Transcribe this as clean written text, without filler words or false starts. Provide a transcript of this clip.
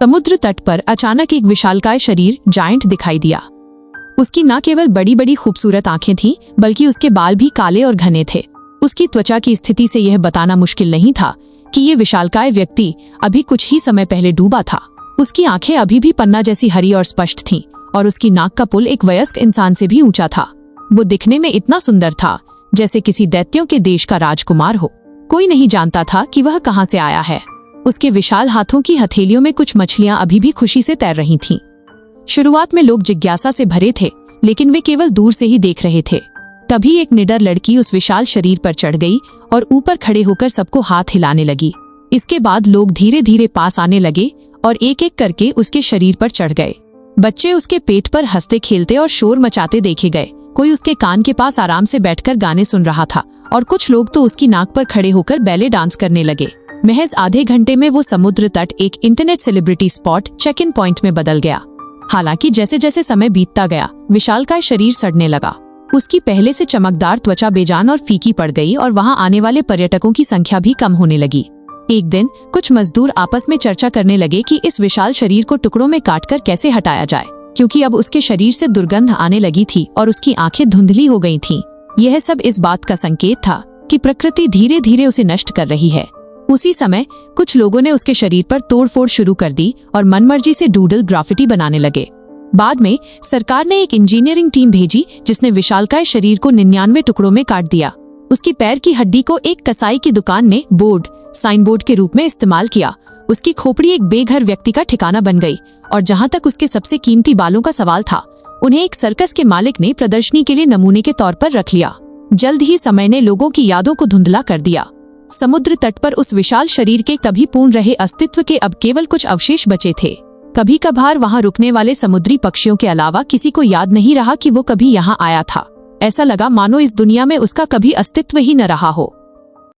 समुद्र तट पर अचानक एक विशालकाय शरीर जायंट दिखाई दिया। उसकी न केवल बड़ी बड़ी खूबसूरत आंखें थीं, बल्कि उसके बाल भी काले और घने थे। उसकी त्वचा की स्थिति से यह बताना मुश्किल नहीं था कि ये विशालकाय व्यक्ति अभी कुछ ही समय पहले डूबा था। उसकी आंखें अभी भी पन्ना जैसी हरी और स्पष्ट थीं, और उसकी नाक का पुल एक वयस्क इंसान से भी ऊंचा था। वो दिखने में इतना सुंदर था जैसे किसी दैत्यों के देश का राजकुमार हो। कोई नहीं जानता था कि वह कहाँ से आया है। उसके विशाल हाथों की हथेलियों में कुछ मछलियां अभी भी खुशी से तैर रही थीं। शुरुआत में लोग जिज्ञासा से भरे थे, लेकिन वे केवल दूर से ही देख रहे थे। तभी एक निडर लड़की उस विशाल शरीर पर चढ़ गई और ऊपर खड़े होकर सबको हाथ हिलाने लगी। इसके बाद लोग धीरे धीरे पास आने लगे और एक एक करके उसके शरीर पर चढ़ गए। बच्चे उसके पेट पर हंसते खेलते और शोर मचाते देखे गए। कोई उसके कान के पास आराम से बैठकर गाने सुन रहा था और कुछ लोग तो उसकी नाक पर खड़े होकर बैले डांस करने लगे। महज आधे घंटे में वो समुद्र तट एक internet celebrity spot check in point में बदल गया। हालांकि जैसे जैसे समय बीतता गया, विशालकाय शरीर सड़ने लगा। उसकी पहले से चमकदार त्वचा बेजान और फीकी पड़ गई और वहां आने वाले पर्यटकों की संख्या भी कम होने लगी। एक दिन कुछ मजदूर आपस में चर्चा करने लगे कि इस विशाल शरीर को टुकड़ों में काटकर कैसे हटाया जाए, क्योंकि अब उसके शरीर से दुर्गंध आने लगी थी और उसकी आंखें धुंधली हो गई थीं। यह सब इस बात का संकेत था कि प्रकृति धीरे धीरे उसे नष्ट कर रही है। उसी समय कुछ लोगों ने उसके शरीर पर तोड़फोड़ शुरू कर दी और मनमर्जी से डूडल ग्राफिटी बनाने लगे। बाद में सरकार ने एक इंजीनियरिंग टीम भेजी जिसने विशालकाय शरीर को 99 टुकड़ों में काट दिया। उसकी पैर की हड्डी को एक कसाई की दुकान ने साइन बोर्ड के रूप में इस्तेमाल किया। उसकी खोपड़ी एक बेघर व्यक्ति का ठिकाना बन गई, और जहाँ तक उसके सबसे कीमती बालों का सवाल था, उन्हें एक सर्कस के मालिक ने प्रदर्शनी के लिए नमूने के तौर पर रख लिया। जल्द ही समय ने लोगों की यादों को धुंधला कर दिया। समुद्र तट पर उस विशाल शरीर के तभी पूर्ण रहे अस्तित्व के अब केवल कुछ अवशेष बचे थे। कभी कभार वहां रुकने वाले समुद्री पक्षियों के अलावा किसी को याद नहीं रहा कि वो कभी यहाँ आया था। ऐसा लगा मानो इस दुनिया में उसका कभी अस्तित्व ही न रहा हो।